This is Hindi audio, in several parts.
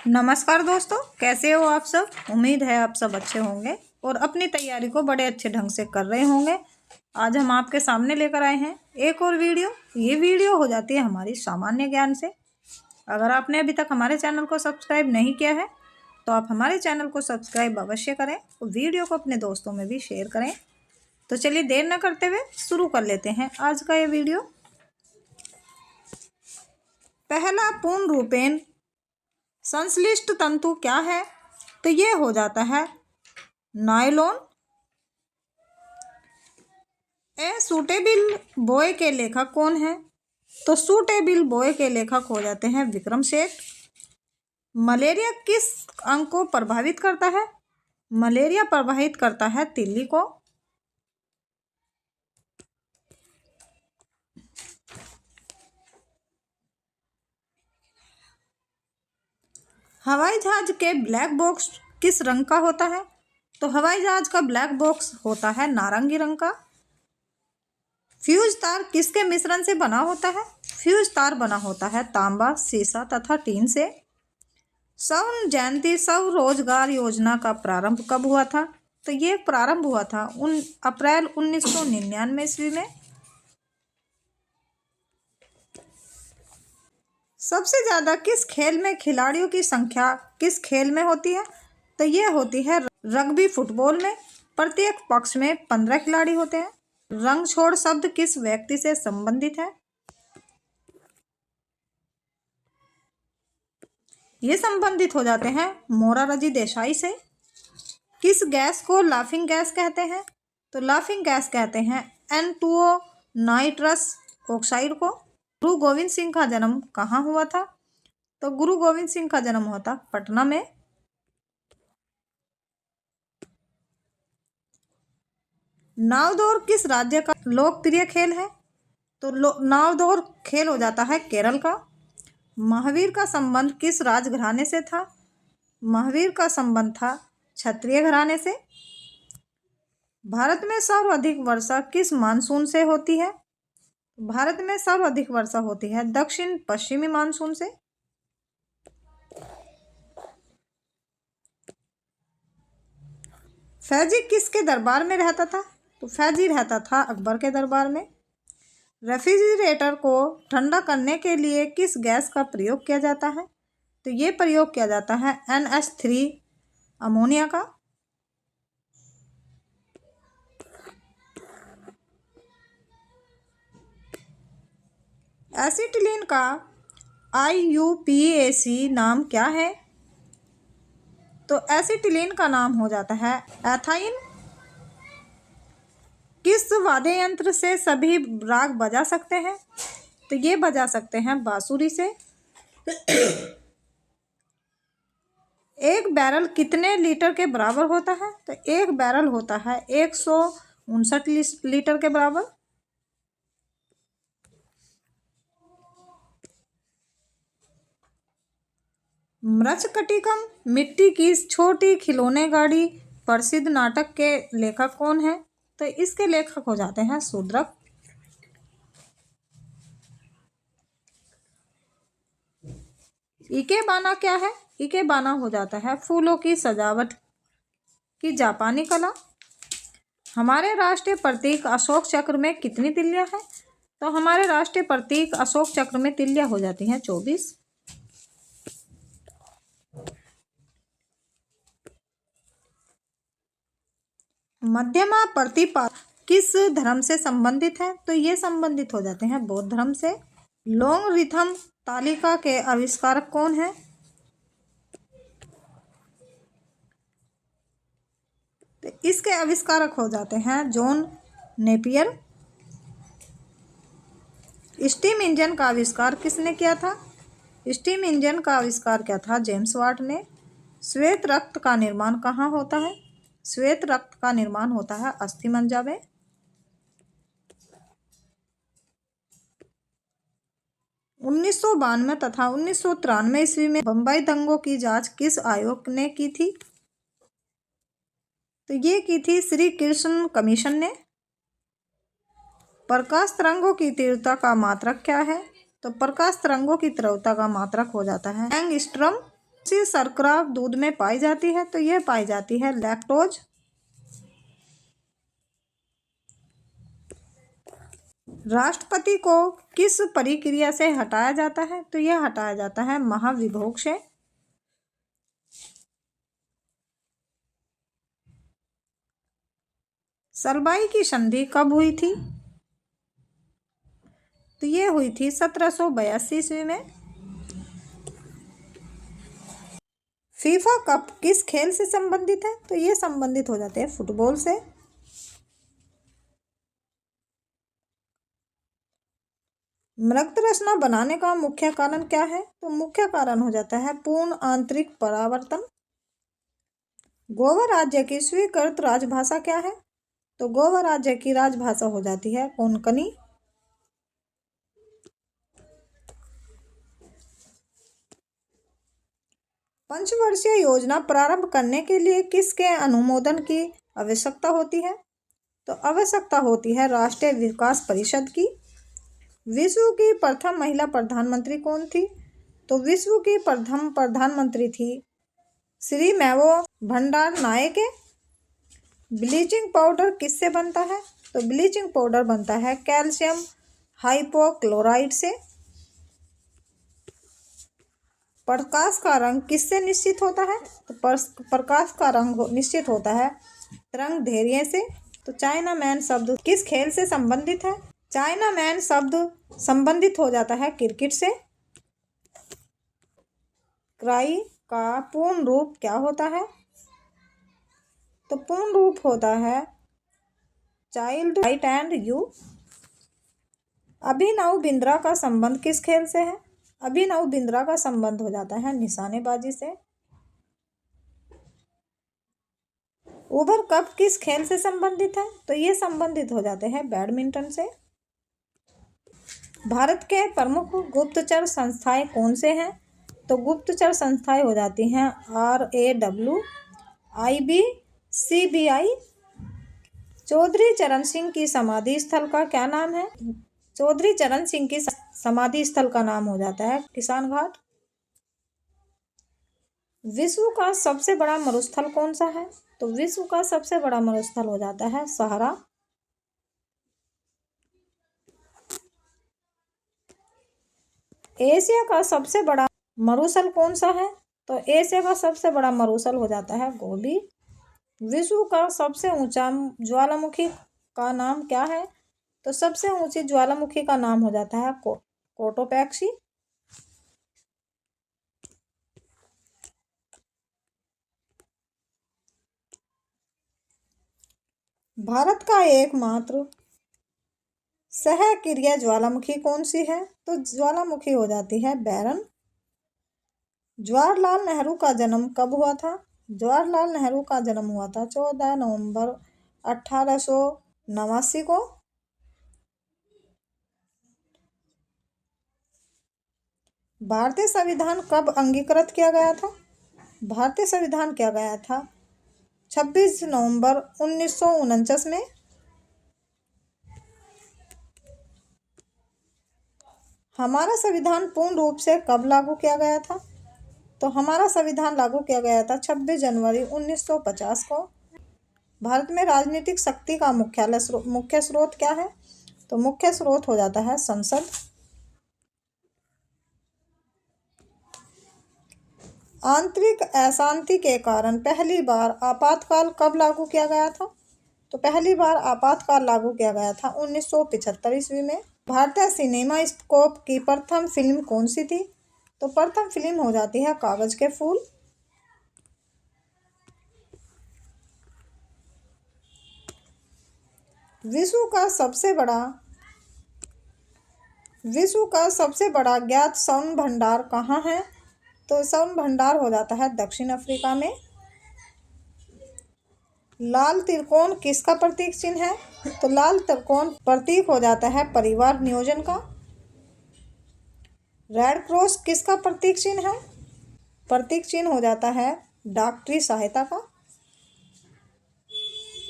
नमस्कार दोस्तों, कैसे हो आप सब। उम्मीद है आप सब अच्छे होंगे और अपनी तैयारी को बड़े अच्छे ढंग से कर रहे होंगे। आज हम आपके सामने लेकर आए हैं एक और वीडियो। ये वीडियो हो जाती है हमारी सामान्य ज्ञान से। अगर आपने अभी तक हमारे चैनल को सब्सक्राइब नहीं किया है तो आप हमारे चैनल को सब्सक्राइब अवश्य करें और वीडियो को अपने दोस्तों में भी शेयर करें। तो चलिए देर न करते हुए शुरू कर लेते हैं आज का ये वीडियो। पहला पूर्ण रूपेण संश्लिष्ट तंतु क्या है? तो ये हो जाता है नायलॉन। ए सूटेबल बॉय के लेखक कौन है? तो सूटेबल बॉय के लेखक हो जाते हैं विक्रम सेठ। मलेरिया किस अंग को प्रभावित करता है? मलेरिया प्रभावित करता है तिल्ली को। हवाई जहाज के ब्लैक बॉक्स किस रंग का होता है? तो हवाई जहाज का ब्लैक बॉक्स होता है नारंगी रंग का। फ्यूज तार किसके मिश्रण से बना होता है? फ्यूज तार बना होता है तांबा, सीसा तथा टीन से। स्वर्ण जयंती स्व रोजगार योजना का प्रारंभ कब हुआ था? तो ये प्रारंभ हुआ था अप्रैल 1999 ईस्वी में। सबसे ज्यादा किस खेल में खिलाड़ियों की संख्या किस खेल में होती है? तो ये होती है रग्बी फुटबॉल में। प्रत्येक पक्ष में 15 खिलाड़ी होते हैं। रंग छोड़ शब्द किस व्यक्ति से संबंधित है? ये संबंधित हो जाते हैं मोरारजी देसाई से। किस गैस को लाफिंग गैस कहते हैं? तो लाफिंग गैस कहते हैं N2O नाइट्रस ऑक्साइड को। गुरु गोविंद सिंह का जन्म कहाँ हुआ था? तो गुरु गोविंद सिंह का जन्म हुआ था पटना में। नाव दौड़ किस राज्य का लोकप्रिय खेल है? तो नाव दौड़ खेल हो जाता है केरल का। महावीर का संबंध किस राजघराने से था? महावीर का संबंध था क्षत्रिय घराने से। भारत में सर्वाधिक वर्षा किस मानसून से होती है? भारत में सर्वाधिक वर्षा होती है दक्षिण पश्चिमी मानसून से। फैजी किसके दरबार में रहता था? तो फैजी रहता था अकबर के दरबार में। रेफ्रिजरेटर को ठंडा करने के लिए किस गैस का प्रयोग किया जाता है? तो ये प्रयोग किया जाता है NH3 अमोनिया का। एसिटिलीन का IUPAC नाम क्या है? तो एसिटिलीन का नाम हो जाता है एथाइन। किस वाद्य यंत्र से सभी राग बजा सकते हैं? तो ये बजा सकते हैं बांसुरी से। एक बैरल कितने लीटर के बराबर होता है? तो एक बैरल होता है 159 लीटर के बराबर। मृच्छकटिकम मिट्टी की छोटी खिलौने गाड़ी प्रसिद्ध नाटक के लेखक कौन है? तो इसके लेखक हो जाते हैं शूद्रक। इकेबाना क्या है? इकेबाना हो जाता है फूलों की सजावट की जापानी कला। हमारे राष्ट्रीय प्रतीक अशोक चक्र में कितनी तिल्लियां हैं? तो हमारे राष्ट्रीय प्रतीक अशोक चक्र में तिल्लियां हो जाती हैं 24। मध्यमा प्रतिपद किस धर्म से संबंधित है? तो ये संबंधित हो जाते हैं बौद्ध धर्म से। लोंग तालिका के आविष्कारक कौन है? तो इसके आविष्कारक हो जाते हैं जॉन नेपियर। स्टीम इंजन का आविष्कार किसने किया था? स्टीम इंजन का आविष्कार किया था जेम्स वाट ने। श्वेत रक्त का निर्माण कहाँ होता है? श्वेत रक्त का निर्माण होता है अस्थि मज्जा में। उन्नीस तथा 1993 ईस्वी में बम्बई दंगों की जांच किस आयोग ने की थी? तो ये की थी श्री कृष्ण कमीशन ने। प्रकाश तरंगों की तीव्रता का मात्रक क्या है? तो प्रकाश तरंगों की तीव्रता का मात्रक हो जाता है एंगस्ट्रॉम। सी शर्करा दूध में पाई जाती है? तो यह पाई जाती है लैक्टोज। राष्ट्रपति को किस प्रक्रिया से हटाया जाता है? तो यह हटाया जाता है महाभियोग से। सलबाई की संधि कब हुई थी? तो ये हुई थी 1782 ईस्वी में। फीफा कप किस खेल से संबंधित है? तो ये संबंधित हो जाते हैं फुटबॉल से। मृत रचना बनाने का मुख्य कारण क्या है? तो मुख्य कारण हो जाता है पूर्ण आंतरिक परावर्तन। गोवा राज्य की स्वीकृत राजभाषा क्या है? तो गोवा राज्य की राजभाषा हो जाती है कोंकणी। पंचवर्षीय योजना प्रारंभ करने के लिए किसके अनुमोदन की आवश्यकता होती है? तो आवश्यकता होती है राष्ट्रीय विकास परिषद की। विश्व की प्रथम महिला प्रधानमंत्री कौन थी? तो विश्व की प्रथम प्रधानमंत्री थी श्री मैवो भंडार नायके। ब्लीचिंग पाउडर किससे बनता है? तो ब्लीचिंग पाउडर बनता है कैल्शियम हाइपोक्लोराइड से। प्रकाश का रंग किससे निश्चित होता है? तो प्रकाश का रंग निश्चित होता है तरंग दैर्ध्य से। तो चाइना मैन शब्द किस खेल से संबंधित है? चाइना मैन शब्द संबंधित हो जाता है क्रिकेट से। क्राई का पूर्ण रूप क्या होता है? तो पूर्ण रूप होता है child right and you. Abhinav Bindra का संबंध किस खेल से है? अभिनव बिंद्रा का संबंध हो जाता है निशानेबाजी से। उबर कप किस खेल से संबंधित है? तो ये संबंधित हो जाते हैं बैडमिंटन से। भारत के प्रमुख गुप्तचर संस्थाएं कौन से हैं? तो गुप्तचर संस्थाएं हो जाती हैं RAW, IB, CBI। चौधरी चरण सिंह की समाधि स्थल का क्या नाम है? चौधरी चरण सिंह की समाधि स्थल का नाम हो जाता है किसान घाट। विश्व का सबसे बड़ा मरुस्थल कौन सा है? तो विश्व का सबसे बड़ा मरुस्थल हो जाता है सहारा। एशिया का सबसे बड़ा मरुस्थल कौन सा है? तो एशिया का सबसे बड़ा मरुस्थल हो जाता है गोबी। विश्व का सबसे ऊंचा ज्वालामुखी का नाम क्या है? तो सबसे ऊंची ज्वालामुखी का नाम हो जाता है कोटोपैक्सी। भारत का एकमात्र सहक्रिय ज्वालामुखी कौन सी है? तो ज्वालामुखी हो जाती है बैरन। जवाहरलाल नेहरू का जन्म कब हुआ था? जवाहरलाल नेहरू का जन्म हुआ था 14 नवंबर 1889 को। भारतीय संविधान कब अंगीकृत किया गया था? भारतीय संविधान किया गया था 26 नवंबर 1949 में। हमारा संविधान पूर्ण रूप से कब लागू किया गया था? तो हमारा संविधान लागू किया गया था 26 जनवरी 1950 को। भारत में राजनीतिक शक्ति का मुख्य स्रोत क्या है? तो मुख्य स्रोत हो जाता है संसद। आंतरिक अशांति के कारण पहली बार आपातकाल कब लागू किया गया था? तो पहली बार आपातकाल लागू किया गया था 1975 ईस्वी में। भारतीय सिनेमा स्कोप की प्रथम फिल्म कौन सी थी? तो प्रथम फिल्म हो जाती है कागज के फूल। विश्व का सबसे बड़ा ज्ञात स्वर्ण भंडार कहाँ है? तो स्वर्ण भंडार हो जाता है दक्षिण अफ्रीका में। लाल त्रिकोण किसका प्रतीक चिन्ह है? तो लाल त्रिकोण प्रतीक हो जाता है परिवार नियोजन का। रेड क्रॉस किसका प्रतीक चिन्ह है? प्रतीक चिन्ह हो जाता है डॉक्टरी सहायता का।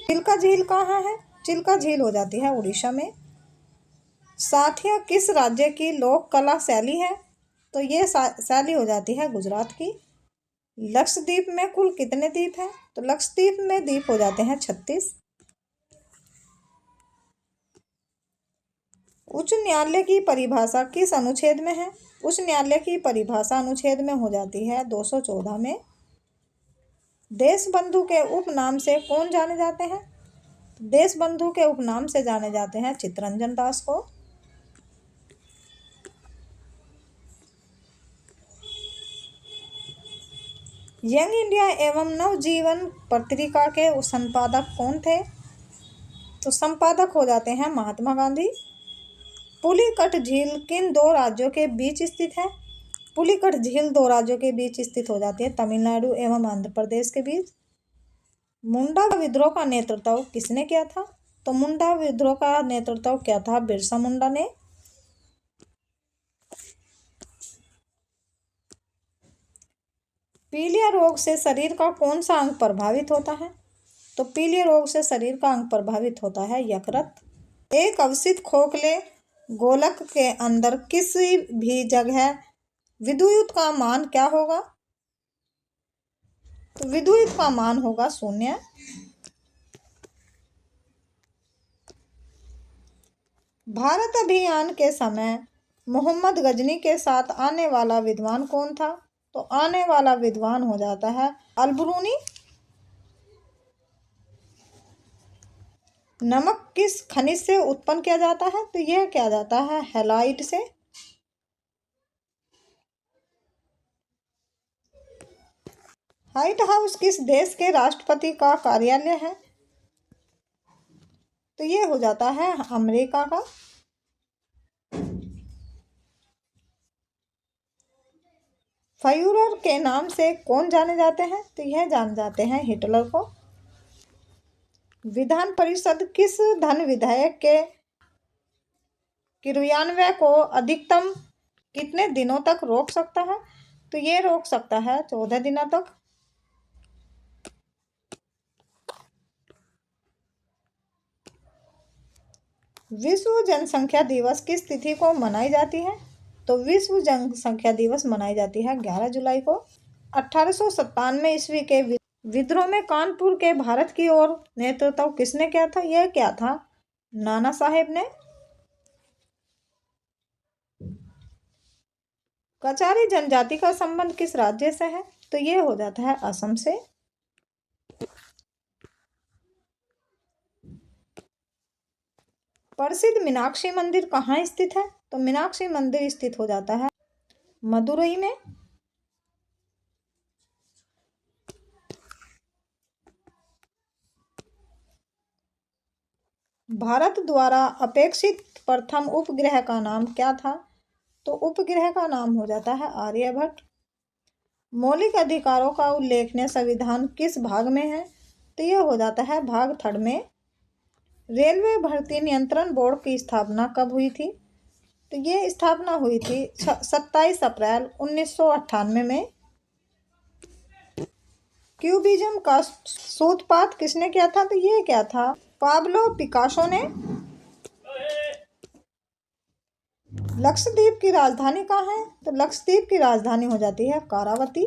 चिल्का झील कहाँ है? चिल्का झील हो जाती है उड़ीसा में। साथिया किस राज्य की लोक कला शैली है? तो ये शैली हो जाती है गुजरात की। लक्षद्वीप में कुल कितने द्वीप हैं? तो लक्षद्वीप में द्वीप हो जाते हैं 36। उच्च न्यायालय की परिभाषा किस अनुच्छेद में है? उच्च न्यायालय की परिभाषा अनुच्छेद में हो जाती है 214 में। देश बंधु के उपनाम से कौन जाने जाते हैं? देश बंधु के उपनाम से जाने जाते हैं चित्तरंजन दास को। यंग इंडिया एवं नवजीवन पत्रिका के संपादक कौन थे? तो संपादक हो जाते हैं महात्मा गांधी। पुलिकट झील किन दो राज्यों के बीच स्थित है? पुलिकट झील दो राज्यों के बीच स्थित हो जाती है, तमिलनाडु एवं आंध्र प्रदेश के बीच। मुंडा विद्रोह का नेतृत्व किसने किया था? तो मुंडा विद्रोह का नेतृत्व किया था बिरसा मुंडा ने। पीलिया रोग से शरीर का कौन सा अंग प्रभावित होता है? तो पीलिया रोग से शरीर का अंग प्रभावित होता है यकृत। एक अवशिष्ट खोखले गोलक के अंदर किसी भी जगह विद्युत का मान क्या होगा? तो विद्युत का मान होगा 0। भारत अभियान के समय मोहम्मद गजनी के साथ आने वाला विद्वान कौन था? तो आने वाला विद्वान हो जाता है अलबरूनी। नमक किस खनिज से उत्पन्न किया जाता है? तो यह किया जाता है हैलाइट से। व्हाइट हाउस किस देश के राष्ट्रपति का कार्यालय है? तो ये हो जाता है अमेरिका का। फ्यूहरर के नाम से कौन जाने जाते हैं? तो यह जाने जाते हैं हिटलर को। विधान परिषद किस धन विधेयक के क्रियान्वयन को अधिकतम कितने दिनों तक रोक सकता है? तो ये रोक सकता है 14 दिनों तक। विश्व जनसंख्या दिवस किस तिथि को मनाई जाती है? तो विश्व जनसंख्या दिवस मनाई जाती है 11 जुलाई को। 1897 ईस्वी के विद्रोह में कानपुर के भारत की ओर नेतृत्व किसने किया था? यह क्या था नाना साहेब ने। कचारी जनजाति का संबंध किस राज्य से है? तो यह हो जाता है असम से। प्रसिद्ध मीनाक्षी मंदिर कहाँ स्थित है? तो मीनाक्षी मंदिर स्थित हो जाता है मदुरई में। भारत द्वारा अपेक्षित प्रथम उपग्रह का नाम क्या था? तो उपग्रह का नाम हो जाता है आर्यभट्ट। मौलिक अधिकारों का उल्लेखनीय संविधान किस भाग में है? तो यह हो जाता है भाग 3 में। रेलवे भर्ती नियंत्रण बोर्ड की स्थापना कब हुई थी? तो ये स्थापना हुई थी 27 अप्रैल 1998 में। क्यूबिज्म का सूत्रपात किसने किया था? तो ये क्या था पाब्लो पिकासो ने। लक्षद्वीप की राजधानी कहाँ है? तो लक्षद्वीप की राजधानी हो जाती है कारावती।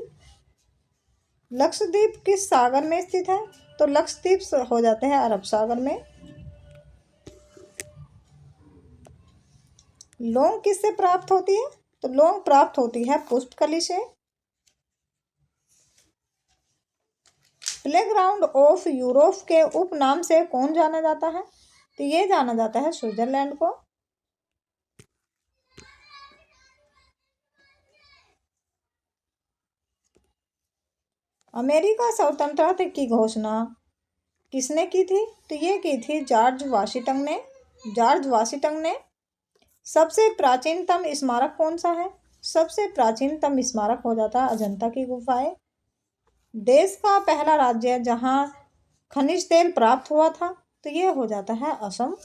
लक्षद्वीप किस सागर में स्थित है? तो लक्षद्वीप हो जाते हैं अरब सागर में। लौंग किससे प्राप्त होती है? तो लौंग प्राप्त होती है पुष्पकली से। प्लेग्राउंड ऑफ यूरोप के उपनाम से कौन जाना जाता है? तो ये जाना जाता है स्विट्जरलैंड को। अमेरिका स्वतंत्रता की घोषणा किसने की थी? तो ये की थी जॉर्ज वाशिंगटन ने। जॉर्ज वाशिंगटन ने। सबसे प्राचीनतम स्मारक कौन सा है? सबसे प्राचीनतम स्मारक हो जाता है अजंता की गुफाएं। देश का पहला राज्य जहां खनिज तेल प्राप्त हुआ था? तो ये हो जाता है असम।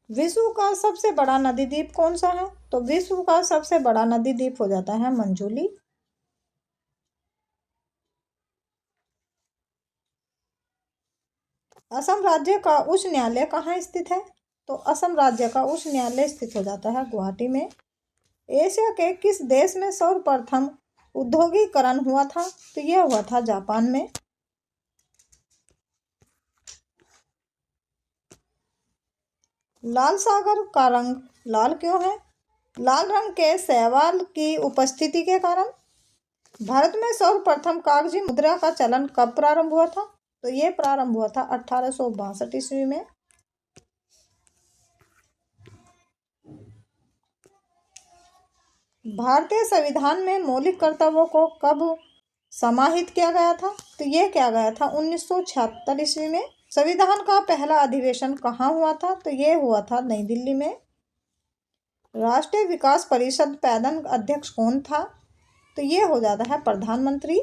विश्व का सबसे बड़ा नदी द्वीप कौन सा है? तो विश्व का सबसे बड़ा नदी द्वीप हो जाता है मंजूली। असम राज्य का उच्च न्यायालय कहाँ स्थित है? तो असम राज्य का उच्च न्यायालय स्थित हो जाता है गुवाहाटी में। एशिया के किस देश में सर्वप्रथम औद्योगिकरण हुआ था? तो यह हुआ था जापान में। लाल सागर का रंग लाल क्यों है? लाल रंग के शैवाल की उपस्थिति के कारण। भारत में सर्वप्रथम कागजी मुद्रा का चलन कब प्रारंभ हुआ था? तो ये प्रारंभ हुआ था 1862 ईस्वी में। भारतीय संविधान में मौलिक कर्तव्यों को कब समाहित किया गया था? तो ये किया गया था 1976 ईस्वी में। संविधान का पहला अधिवेशन कहाँ हुआ था? तो ये हुआ था नई दिल्ली में। राष्ट्रीय विकास परिषद पैदन अध्यक्ष कौन था? तो ये हो जाता है प्रधानमंत्री।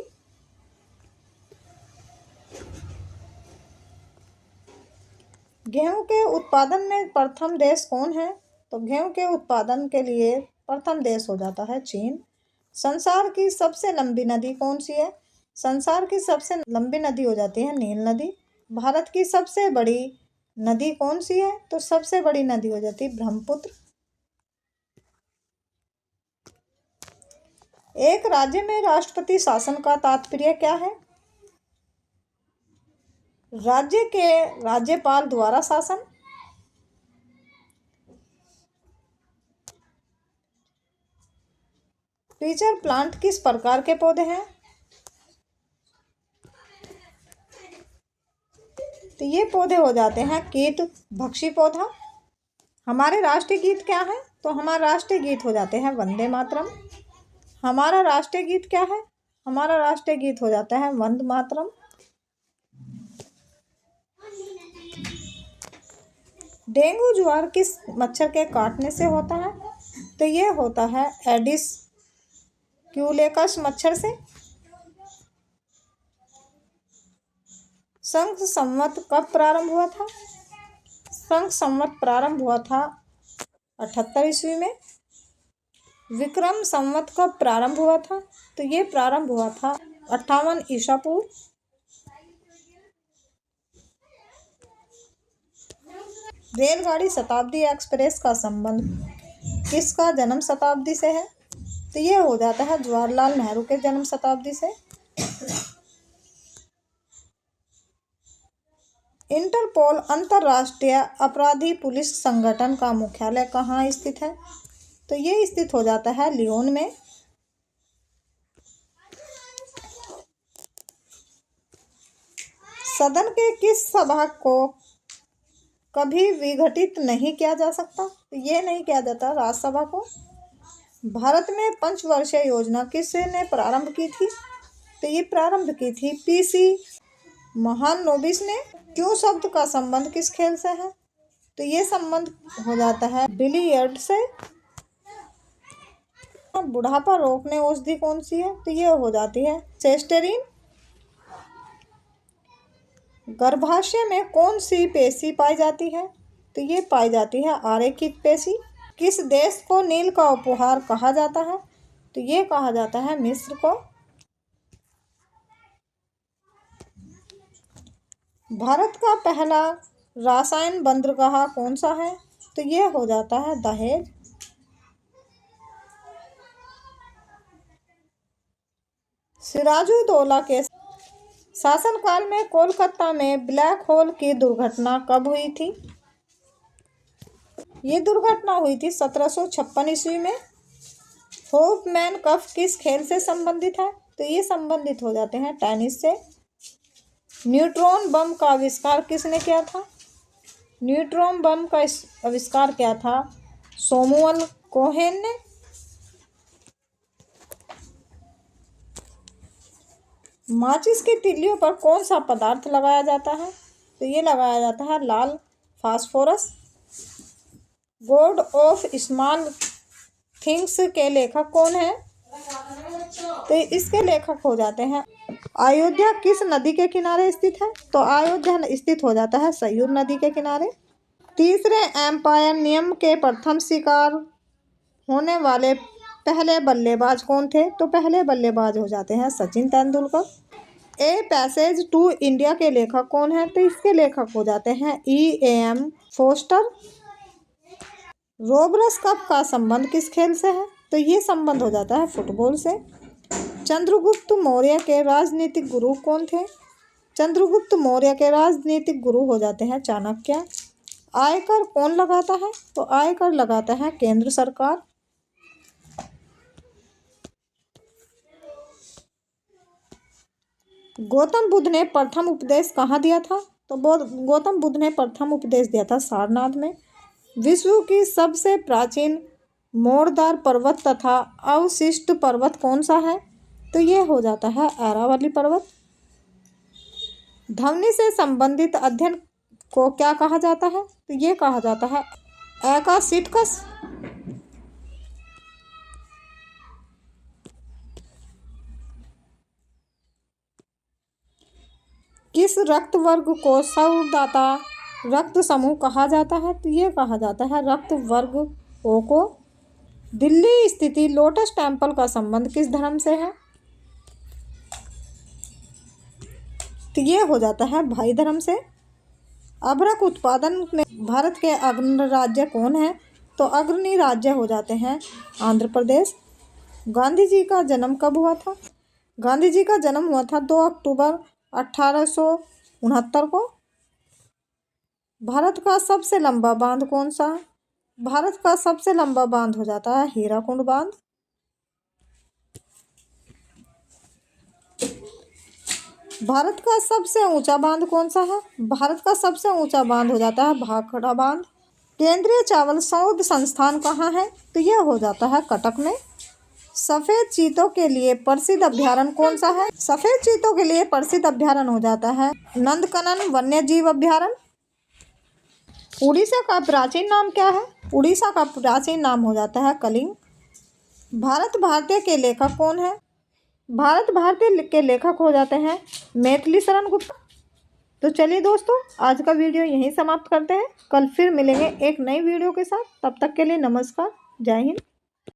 गेहूं के उत्पादन में प्रथम देश कौन है? तो गेहूं के उत्पादन के लिए प्रथम देश हो जाता है चीन। संसार की सबसे लंबी नदी कौन सी है? संसार की सबसे लंबी नदी हो जाती है नील नदी। भारत की सबसे बड़ी नदी कौन सी है? तो सबसे बड़ी नदी हो जाती है ब्रह्मपुत्र। एक राज्य में राष्ट्रपति शासन का तात्पर्य क्या है? राज्य के राज्यपाल द्वारा शासन। पीचर प्लांट किस प्रकार के पौधे हैं? तो ये पौधे हो जाते हैं कीट भक्षी पौधा। हमारे राष्ट्रीय गीत क्या है? तो हमारा राष्ट्रीय गीत हो जाते हैं वंदे मातरम। हमारा राष्ट्रीय गीत क्या है? हमारा राष्ट्रीय गीत हो जाता है वंदे मातरम। डेंगू ज्वर किस मच्छर के काटने से होता है? तो ये होता है एडिस क्यूलेकस मच्छर से। संघ संवत कब प्रारंभ हुआ था? संघ संवत प्रारंभ हुआ था 78 ईस्वी में। विक्रम संवत कब प्रारंभ हुआ था? तो ये प्रारंभ हुआ था 58 ईसा पूर्व। रेलगाड़ी शताब्दी एक्सप्रेस का संबंध किसका जन्म शताब्दी से है? तो ये हो जाता है जवाहरलाल नेहरू के जन्म शताब्दी से। इंटरपोल अंतर्राष्ट्रीय अपराधी पुलिस संगठन का मुख्यालय कहाँ स्थित है? तो ये स्थित हो जाता है लियोन में। सदन के किस सभा को कभी विघटित नहीं किया जा सकता? तो ये नहीं किया जाता राज्यसभा को। भारत में पंचवर्षीय योजना किसने प्रारंभ की थी? तो ये प्रारंभ की थी पीसी महालनोबिस ने। क्यों शब्द का संबंध किस खेल से है? तो ये संबंध हो जाता है बिलियर्ड से। बुढ़ापा रोकने औषधि कौन सी है? तो ये हो जाती है सेस्टेरिन। गर्भाशय में कौन सी पेशी पाई जाती है? तो ये पाई जाती है आरेखित पेशी। किस देश को नील का उपहार कहा जाता है? तो ये कहा जाता है मिस्र को। भारत का पहला रासायन बंदरगाह कौन सा है? तो ये हो जाता है दहेज। सिराजुद्दौला के शासनकाल में कोलकाता में ब्लैक होल की दुर्घटना कब हुई थी? ये दुर्घटना हुई थी 1756 ईस्वी में। होफमैन कप किस खेल से संबंधित है? तो ये संबंधित हो जाते हैं टेनिस से। न्यूट्रॉन बम का आविष्कार किसने किया था? न्यूट्रॉन बम का आविष्कार किया था सैमुअल कोहेन ने। माचिस की तिल्लियों पर कौन सा पदार्थ लगाया जाता है? तो ये लगाया जाता है लाल phosphorus. God of Small Things के लेखक कौन है? तो इसके लेखक हो जाते हैं। अयोध्या किस नदी के किनारे स्थित है? तो अयोध्या स्थित हो जाता है सयूर नदी के किनारे। तीसरे एम्पायर नियम के प्रथम शिकार होने वाले पहले बल्लेबाज कौन थे? तो पहले बल्लेबाज हो जाते हैं Sachin Tendulkar. A passage to India के लेखक कौन है? तो इसके लेखक हो जाते हैं E.M. फोस्टर। रोबरस कप का संबंध किस खेल से है? तो ये संबंध हो जाता है फुटबॉल से। चंद्रगुप्त मौर्य के राजनीतिक गुरु कौन थे? चंद्रगुप्त मौर्य के राजनीतिक गुरु हो जाते हैं चाणक्य। आयकर कौन लगाता है? तो आयकर लगाता है केंद्र सरकार। गौतम बुद्ध ने प्रथम उपदेश कहाँ दिया था? तो गौतम बुद्ध ने प्रथम उपदेश दिया था सारनाथ में। विश्व की सबसे प्राचीन मोड़दार पर्वत तथा अवशिष्ट पर्वत कौन सा है? तो ये हो जाता है अरावली पर्वत। ध्वनि से संबंधित अध्ययन को क्या कहा जाता है? तो ये कहा जाता है अकासिटकस। किस रक्त वर्ग को सर्वदाता रक्त समूह कहा जाता है? तो ये कहा जाता है रक्त वर्ग ओ को। दिल्ली स्थित लोटस टेम्पल का संबंध किस धर्म से है? तो ये हो जाता है भाई धर्म से। अभ्रक उत्पादन में भारत के अग्रणी राज्य कौन है? तो अग्रणी राज्य हो जाते हैं आंध्र प्रदेश। गांधी जी का जन्म कब हुआ था? गांधी जी का जन्म हुआ था 2 अक्टूबर 1869 को। भारत का सबसे लंबा बांध कौन सा है? भारत का सबसे लंबा बांध हो जाता है हीराकुंड बांध। भारत का सबसे ऊंचा बांध कौन सा है? भारत का सबसे ऊंचा बांध हो जाता है भाखड़ा बांध। केंद्रीय चावल शोध संस्थान कहाँ है? तो यह हो जाता है कटक में। सफेद चीतों के लिए प्रसिद्ध अभ्यारण्य कौन सा है? सफेद चीतों के लिए प्रसिद्ध अभ्यारण्य हो जाता है नंदनकानन वन्य जीव अभ्यारण्य। उड़ीसा का प्राचीन नाम क्या है? उड़ीसा का प्राचीन नाम हो जाता है कलिंग। भारत भारतीय के लेखक कौन है? भारत भारतीय के लेखक हो जाते हैं मैथिली शरण गुप्ता। तो चलिए दोस्तों, आज का वीडियो यहीं समाप्त करते हैं। कल फिर मिलेंगे एक नई वीडियो के साथ। तब तक के लिए नमस्कार, जय हिंद।